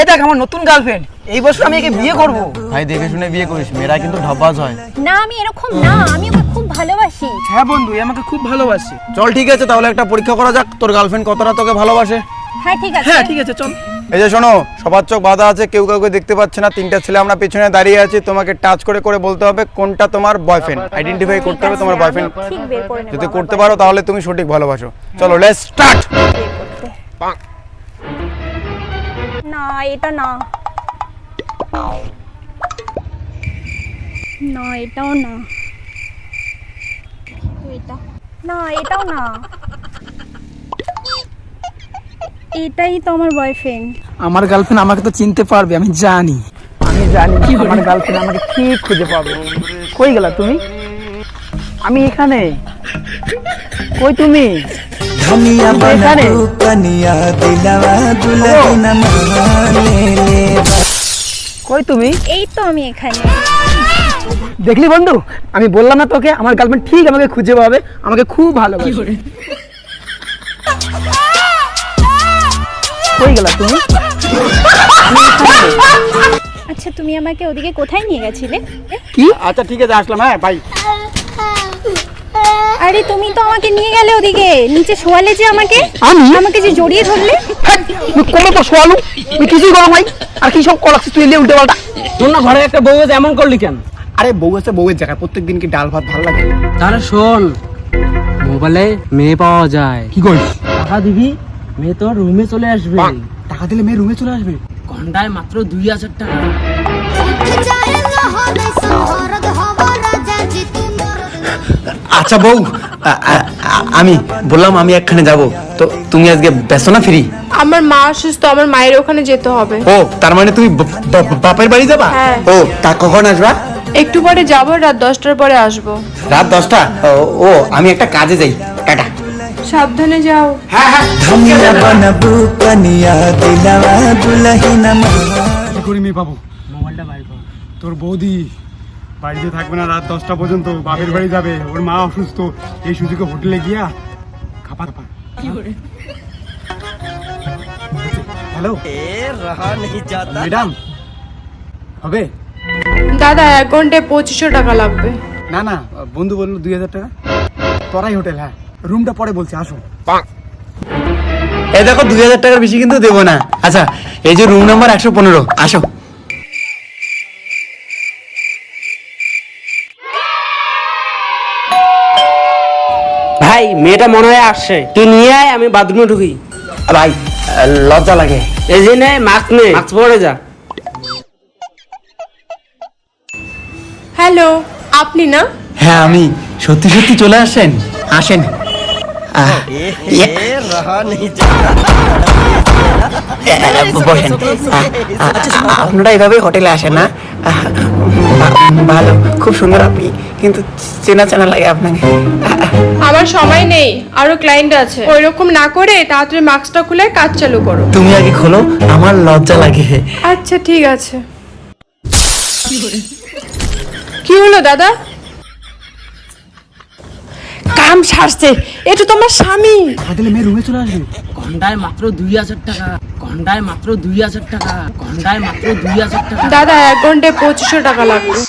দেখ আমার নতুন গার্লফ্রেন্ড, এই বছর আমি একে বিয়ে করব। ভাই দেখে শুনে বিয়ে করিস, মেয়েরা কিন্তু ঢপবাজ হয়। না আমি এরকম না, আমি ওকে খুব ভালোবাসি। হ্যাঁ বন্ধু, এ আমাকে খুব ভালোবাসে। চল ঠিক আছে, তাহলে একটা পরীক্ষা করা যাক, তোর গার্লফ্রেন্ড কতটা তোকে ভালোবাসে। হ্যাঁ ঠিক আছে। হ্যাঁ ঠিক আছে, চল। এই যে শোনো, সবার চোখ বাঁধা আছে, কেউ কাউকে দেখতে পাচ্ছে না। তিনটা ছেলে আমরা পেছনে দাঁড়িয়ে আছি, তোমাকে টাচ করে করে বলতে হবে কোনটা তোমার বয়ফ্রেন্ড, আইডেন্টিফাই করতে হবে তোমার বয়ফ্রেন্ড। ঠিক বের করে নেব। যদি করতে পারো তাহলে তুমি সঠিক ভালোবাসো। চলো লেটস স্টার্ট। না এটা না, না এটাও না, এটা না, এটাও না, এটাই তো আমার বয়ফ্রেন্ড। আমার গার্লফ্রেন্ড আমাকে তো চিনতে পারবে, আমি জানি। আমার গার্লফ্রেন্ড আমাকে ঠিক খুঁজে পাবে। কই গেলা তুমি? আমি এখানে। কই তুমি? এখানে। কই তুমি? এই তো আমি এখানে। দেখলি বন্ধু, আমি বললাম না তোকে, আমার গার্লফ্রেন্ড ঠিক আমাকে খুঁজে পাবে, আমাকে খুব ভালোবাসে। কই গেলা তুমি? আচ্ছা তুমি আমাকে ওদিকে কোথায় নিয়ে গেছিলে? কি? আচ্ছা ঠিক আছে, আসলাম। হ্যাঁ বাই। আরে তুমি তো আমাকে নিয়ে গেলে ওদিকে, নিচে শোয়ালে যে আমাকে, আমাকে যে জড়িয়ে ধরলে। কোনো তো শোয়ালু, তুই কিছুই করো ভাই। আর কি সব কলাচ্ছিস তুই, এলে উল্টে পাল্টা। তোর না ঘরে একটা বউ আছে, এমন করলি কেন? আরে বউ আছে, বউয়ের জায়গায় প্রত্যেকদিন কি ডাল ভাত ভালো লাগে? তাহলে শোন, মোবাইলে মেয়ে পাওয়া যায়, কি করিস? টাকা দিবি, মেয়ে তোর রুমে চলে আসবে। টাকা দিলে মেয়ে রুমে চলে আসবে? ঘন্টায় মাত্র 2000 টাকা। আচ্ছা বউ, আমি বললাম আমি একখানে যাব, তো তুমি আজকে ব্যস্ত না? ফ্রি? আমার মা অসুস্থ, আমার মায়ের ওখানে যেতে হবে। ও তার মানে তুমি বাপের বাড়ি যাবা? হ্যাঁ। ও তা কখন আসবা? একটু পরে যাব, রাত 10টার পরে আসবো। রাত 10টা? ও আমি একটা কাজে যাই, টাটা। সাবধানে যাও। হ্যাঁ হ্যাঁ। কি করি মেয়ে পাবো? মোবাইলটা বাইর কর। তোর বৌদি বাড়িতে থাকবে না, রাত 10টা পর্যন্ত বাপের বাড়ি যাবে, ওর মা অসুস্থ। এই সুযোগে হোটেলে গিয়া খাবার পা। হ্যালো ম্যাডাম, হবে? দাদা 1 ঘন্টায় 2500 টাকা লাগবে। না না, বন্ধু বললো 2000 টাকা। তোরাই হোটেল। হ্যাঁ, রুমটা পরে বলছি, আসো। এই দেখো 2000 টাকার বেশি কিন্তু দেবো না। আচ্ছা এই যে রুম নাম্বার 115, আসো। ভাই মেয়েটা মনে হয় আসছে, তুই নিয়ে আয়, আমি বাথরুমে ঢুকি। ভাই লজ্জা লাগে। এই যে নে, মাস্ক নে, মাস্ক পরে যা। হ্যালো, আপনি না? হ্যাঁ আমি। সত্যি সত্যি চলে আসেন? আসেন। বসেন। আপনারা এভাবে হোটেলে আসেন না? ভালো, খুব সুন্দর আপনি, কিন্তু চেনা চেনা লাগে আপনাকে। আমার সময় নেই, আরো ক্লায়েন্ট আছে। ওইরকম না করে তাড়াতাড়ি মাস্কটা খুলে কাজ চালু করো। তুমি আগে খোলো, আমার লজ্জা লাগে। আচ্ছা ঠিক আছে। কি হলো দাদা? কাম সারছে, এটা তো আমার স্বামী। টাকা দিলে মেয়ে রুমে চলে আসবে। ঘন্টায় মাত্র 2000 টাকা, ঘন্টায় মাত্র 2000 টাকা, ঘন্টায় মাত্র 2000 টাকা। দাদা 1 ঘন্টায় 2500 টাকা লাগবে।